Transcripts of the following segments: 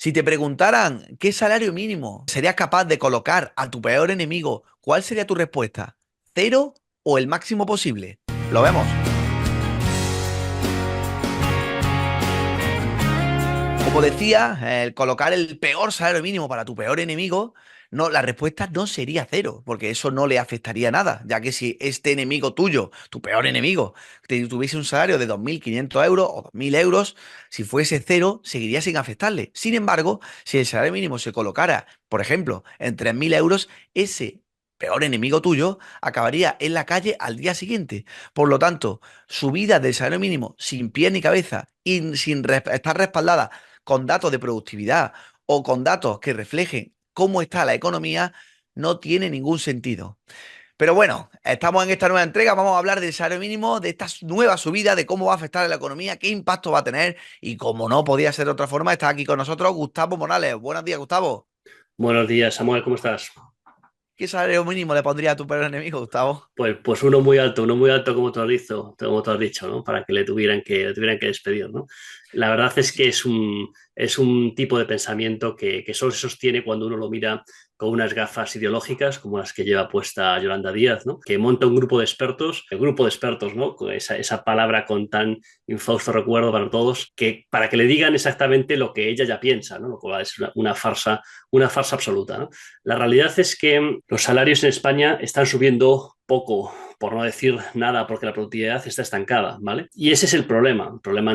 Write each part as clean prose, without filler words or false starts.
Si te preguntaran qué salario mínimo serías capaz de colocar a tu peor enemigo, ¿cuál sería tu respuesta? ¿Cero o el máximo posible? Lo vemos. Como decía, el colocar el peor salario mínimo para tu peor enemigo, no, la respuesta no sería cero, porque eso no le afectaría nada, ya que si este enemigo tuyo, tu peor enemigo, tuviese un salario de 2.500 euros o 2.000 euros, si fuese cero, seguiría sin afectarle. Sin embargo, si el salario mínimo se colocara, por ejemplo, en 3.000 euros, ese peor enemigo tuyo acabaría en la calle al día siguiente. Por lo tanto, subida del salario mínimo sin pie ni cabeza y sin estar respaldada con datos de productividad o con datos que reflejen cómo está la economía, no tiene ningún sentido. Pero bueno, estamos en esta nueva entrega, vamos a hablar del salario mínimo, de esta nueva subida, de cómo va a afectar a la economía, qué impacto va a tener y como no podía ser de otra forma, está aquí con nosotros Gustavo Morales. Buenos días, Gustavo. Buenos días, Samuel, ¿cómo estás? ¿Qué salario mínimo le pondría a tu peor enemigo, Gustavo? Pues uno muy alto como tú has dicho, ¿no? Para que le tuvieran que despedir, ¿no? La verdad es que es un tipo de pensamiento que solo se sostiene cuando uno lo mira con unas gafas ideológicas como las que lleva puesta Yolanda Díaz, ¿no? Que monta un grupo de expertos, el grupo de expertos, ¿no? Con esa palabra con tan infausto recuerdo para todos, que para que le digan exactamente lo que ella ya piensa, ¿no? Lo cual es una farsa absoluta, ¿no? La realidad es que los salarios en España están subiendo poco, por no decir nada, porque la productividad está estancada, ¿vale? Y ese es el problema. El problema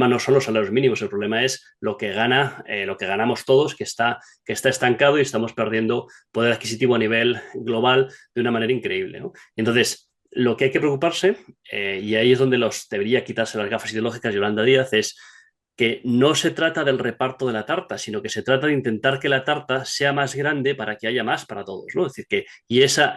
no son los salarios mínimos, el problema es lo que ganamos todos, que está estancado y estamos perdiendo poder adquisitivo a nivel global de una manera increíble, ¿no? Entonces, lo que hay que preocuparse, y ahí es donde debería quitarse las gafas ideológicas Yolanda Díaz, es que no se trata del reparto de la tarta, sino que se trata de intentar que la tarta sea más grande para que haya más para todos, ¿no? Es decir, y esa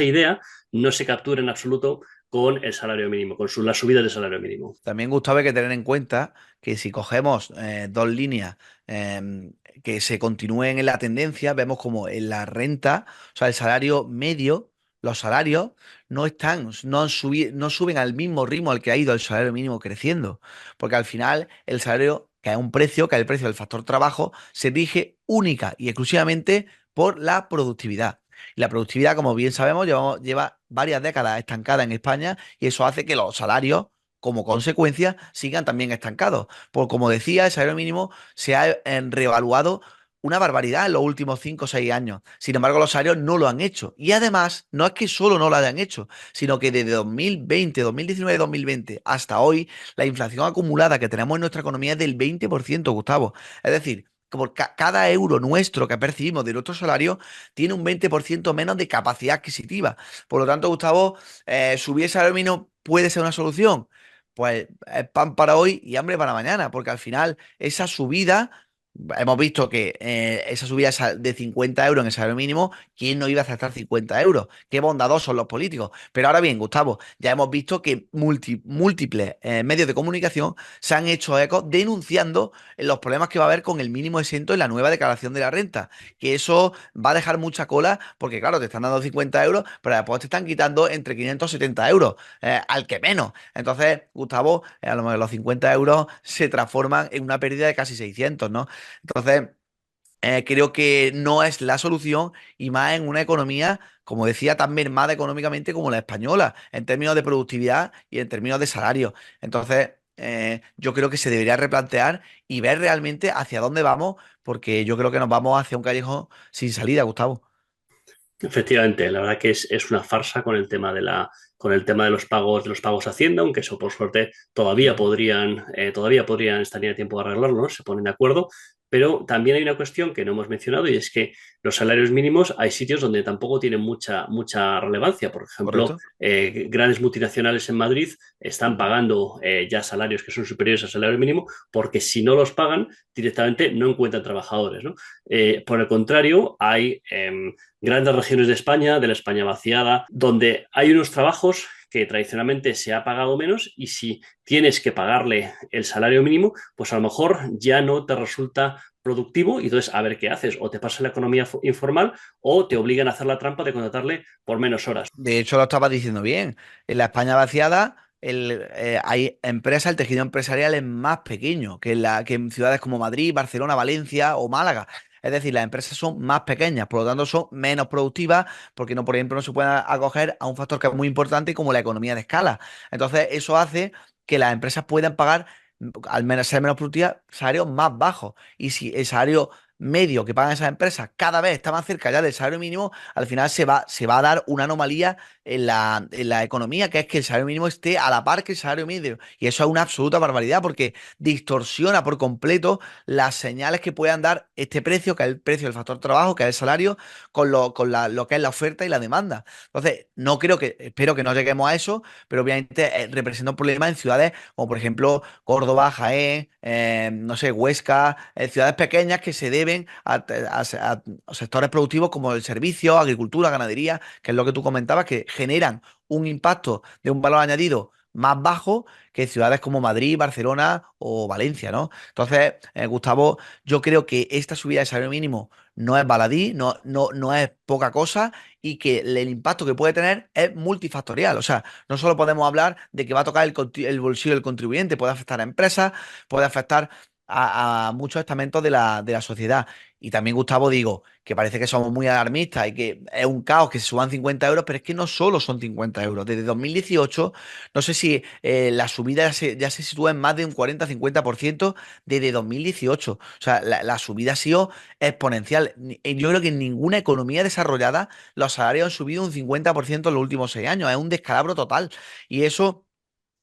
idea no se captura en absoluto con el salario mínimo, la subida del salario mínimo. También, Gustavo, hay que tener en cuenta que si cogemos dos líneas que se continúen en la tendencia, vemos como en la renta, o sea, el salario medio, los salarios no suben al mismo ritmo al que ha ido el salario mínimo creciendo, porque al final el salario, que es un precio, que es el precio del factor trabajo, se rige única y exclusivamente por la productividad. Y la productividad, como bien sabemos, lleva varias décadas estancada en España y eso hace que los salarios como consecuencia, sigan también estancados. Por como decía, el salario mínimo se ha reevaluado una barbaridad en los últimos 5 o 6 años. Sin embargo, los salarios no lo han hecho. Y además, no es que solo no lo hayan hecho, sino que desde 2020, 2019, 2020 hasta hoy, la inflación acumulada que tenemos en nuestra economía es del 20%, Gustavo. Es decir, que por cada euro nuestro que percibimos de nuestro salario tiene un 20% menos de capacidad adquisitiva. Por lo tanto, Gustavo, subir el salario mínimo puede ser una solución. Pues es pan para hoy y hambre para mañana, porque al final esa subida, hemos visto que esa subida de 50 euros en el salario mínimo, ¿quién no iba a aceptar 50 euros? Qué bondadosos son los políticos. Pero ahora bien, Gustavo, ya hemos visto que múltiples medios de comunicación se han hecho eco denunciando los problemas que va a haber con el mínimo exento en la nueva declaración de la renta, que eso va a dejar mucha cola, porque claro, te están dando 50 euros, pero después te están quitando entre 570 euros, al que menos. Entonces, Gustavo, a lo mejor los 50 euros se transforman en una pérdida de casi 600, ¿no? Entonces, creo que no es la solución y más en una economía, como decía, tan mermada económicamente como la española, en términos de productividad y en términos de salario. Entonces, yo creo que se debería replantear y ver realmente hacia dónde vamos, porque yo creo que nos vamos hacia un callejón sin salida, Gustavo. Efectivamente, la verdad que es una farsa con el tema de los pagos a Hacienda, aunque eso por suerte Ujú. todavía podrían estar a tiempo de arreglarlo, ¿no? Se ponen de acuerdo. Pero también hay una cuestión que no hemos mencionado y es que los salarios mínimos hay sitios donde tampoco tienen mucha relevancia. Por ejemplo, ¿Correcto? grandes multinacionales en Madrid están pagando ya salarios que son superiores al salario mínimo porque si no los pagan directamente no encuentran trabajadores, ¿no? Por el contrario, hay grandes regiones de España, de la España vaciada, donde hay unos trabajos que tradicionalmente se ha pagado menos y si tienes que pagarle el salario mínimo, pues a lo mejor ya no te resulta productivo y entonces a ver qué haces, o te pasa la economía informal o te obligan a hacer la trampa de contratarle por menos horas. De hecho, lo estaba diciendo bien. En la España vaciada, hay empresas, el tejido empresarial es más pequeño que en ciudades como Madrid, Barcelona, Valencia o Málaga. Es decir, las empresas son más pequeñas, por lo tanto son menos productivas, porque no, por ejemplo, no se pueden acoger a un factor que es muy importante como la economía de escala. Entonces, eso hace que las empresas puedan pagar, al menos ser menos productivas, salarios más bajos. Y si el salario medio que pagan esas empresas cada vez está más cerca ya del salario mínimo, al final se va a dar una anomalía en la economía, que es que el salario mínimo esté a la par que el salario medio. Y eso es una absoluta barbaridad porque distorsiona por completo las señales que puedan dar este precio, que es el precio del factor trabajo, que es el salario, con lo que es la oferta y la demanda. Entonces, no creo espero que no lleguemos a eso, pero obviamente representa un problema en ciudades como por ejemplo Córdoba, Jaén, no sé, Huesca, ciudades pequeñas que se deben a sectores productivos como el servicio, agricultura, ganadería, que es lo que tú comentabas, que generan un impacto de un valor añadido más bajo que ciudades como Madrid, Barcelona o Valencia, ¿no? Entonces, Gustavo, yo creo que esta subida de salario mínimo no es baladí, no es poca cosa y que el impacto que puede tener es multifactorial. O sea, no solo podemos hablar de que va a tocar el bolsillo del contribuyente, puede afectar a empresas, puede afectar a muchos estamentos de la sociedad. Y también, Gustavo, digo que parece que somos muy alarmistas y que es un caos que se suban 50 euros, pero es que no solo son 50 euros. Desde 2018, no sé si la subida ya se sitúa en más de un 40-50% desde 2018. O sea, la subida ha sido exponencial. Yo creo que en ninguna economía desarrollada los salarios han subido un 50% en los últimos 6 años. Es un descalabro total. Y eso,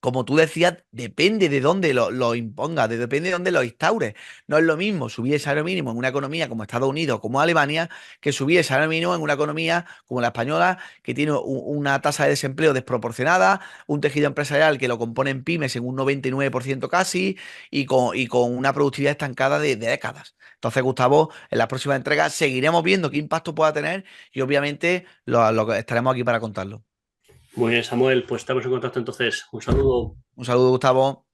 como tú decías, depende de dónde lo impongas, depende de dónde lo instaures. No es lo mismo subir el salario mínimo en una economía como Estados Unidos, como Alemania, que subir el salario mínimo en una economía como la española, que tiene una tasa de desempleo desproporcionada, un tejido empresarial que lo componen pymes en un 99% casi, y con una productividad estancada de décadas. Entonces, Gustavo, en las próximas entregas seguiremos viendo qué impacto pueda tener y obviamente estaremos aquí para contarlo. Muy bien, Samuel, pues estamos en contacto entonces. Un saludo. Un saludo, Gustavo.